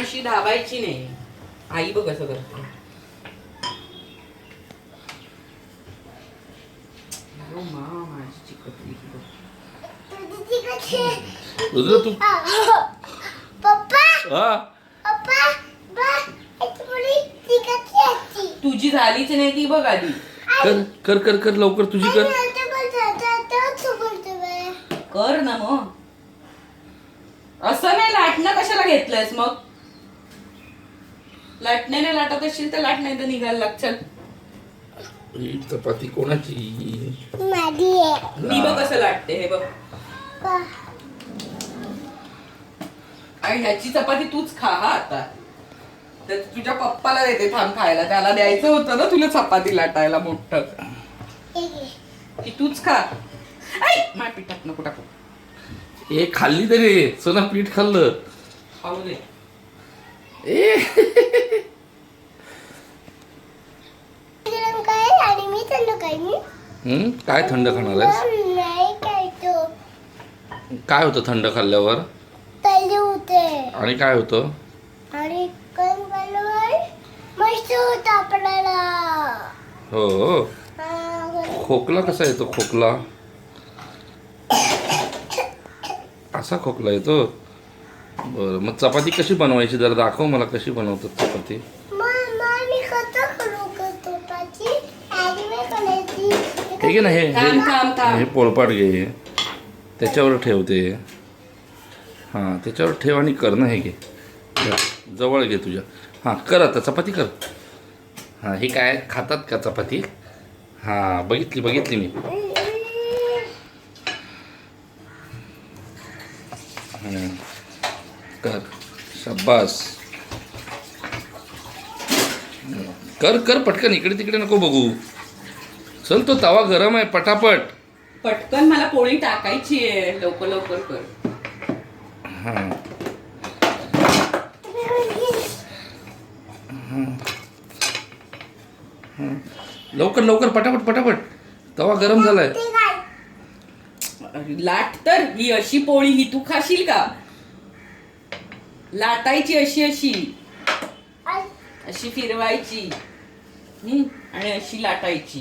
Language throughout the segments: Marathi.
अशी दाबायची नाही. आई बघ कसं करते. माझी चिकटली. रुद्र तू पप्पा तुझी झालीच नाही ती बघ आधी. कर कर कर कर लवकर तुझी कर. कर ना मग. असं नाही लाटणं कशाला घेतलंयस मग. लाटण्याने लाटत असशील तर लाट नाही तर निघायला लाग. चल ही चपाती कोणाची? मी बघ कसं लाटते हे बघ. आणि ह्याची चपाती तूच खा हा आता. तर तुझ्या पप्पाला देते थांब खायला. त्याला द्यायचं होतं ना तुला चपाती लाटायला मोठं. की तूच खा. माय पिठात नको टाकू. ए खाल्ली तरी सोना पीठ खाल्लं. खाऊ दे. ए काय थंड खाणार आहेस? काय होतं थंड खाल्ल्यावर? आणि काय होतं? आणि मस्त होत आपल्याला. हो खोकला कसा येतो? खोकला असा खोकला येतो. बरं मग चपाती कशी बनवायची जरा दाखव मला. कशी बनवतात चपाती? हे घे ना हे पोळपाट घे. त्याच्यावर ठेवते. हां त्याच्यावर ठेव आणि कर ना. हे घे जवळ घे तुझ्या. हां कर आता चपाती कर. हां हे काय खातात का चपाती? हां बघितली मी. कर शाबास. कर कर पटकन. इकडे तिकडे नको बघू. चल तो तवा गरम आहे पटापट. पटकन मला पोळी टाकायची आहे. लवकर लवकर कर. हां लवकर लवकर पटापट. तवा गरम झालाय. लाट तर. ही अशी पोळी ही तू खाशील का? लाटायची अशी अशी फिरवायची आणि अशी लाटायची.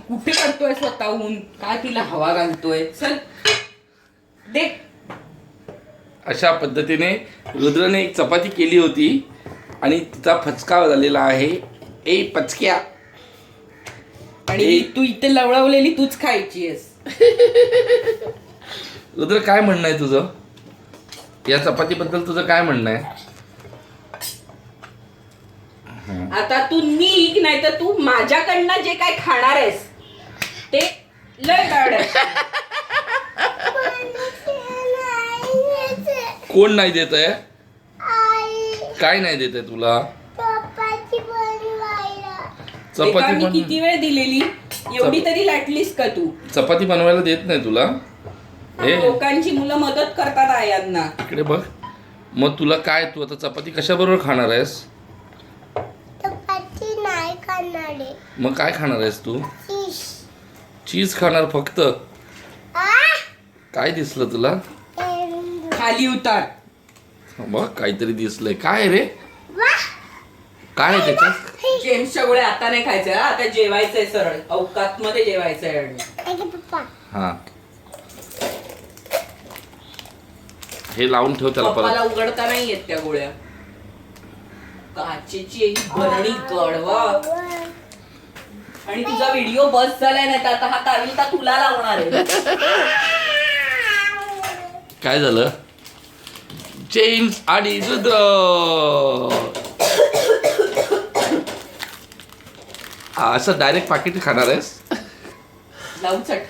कुठे करतोय स्वतःहून? काय तिला हवा घालतोय? चल दे. अशा पद्धतीने रुद्रने एक चपाती केली होती आणि तिचा फचका झालेला आहे. ए पचक्या. आणि तू इथे लवळवलेली तूच खायची आहेस. रुद्र काय म्हणणं आहे तुझं? या चपातीबद्दल तुझं काय म्हणणं आहे? आता तू निघ नाही तर तू माझ्याकडनं जे काय खाणार आहेस ते लय गाड. कोण नाही देत आहे? काय नाही देत आहे तुला? चपाती किती वेळ दिलेली? एवढी तरी लाटलीस का तू? चपाती बनवायला देत नाही तुला? लोकांची मुलं मदत करतात आयांना. इकडे बघ. मग तुला काय? तू आता चपाती कशा बरोबर खाणार आहेस? चपाती नाही खाणार. मग काय खाणार आहेस तू? चीज खाणार फक्त? काय दिसलं तुला? खाली उतार. बघ काहीतरी दिसलंय. काय रे? काय आहे त्याच्यात? जेम्सच्या गोळ्या आता नाही खायचं. आता जेवायचंय सरळ अवकात मध्ये जेवायचंय. हा हे लावून ठेव त्याला पप्पाला परत. उघडता नाही येत त्या गोळ्या. काचेची एक भरणी गडवा. आणि तुझा व्हिडिओ बस झालाय नाही तर आता हा ताविलता तुला लावणार आहे. काय झालं? जेम्स आणि रुद्र असं डायरेक्ट पाकिट खाणार आहेस? लावून चट.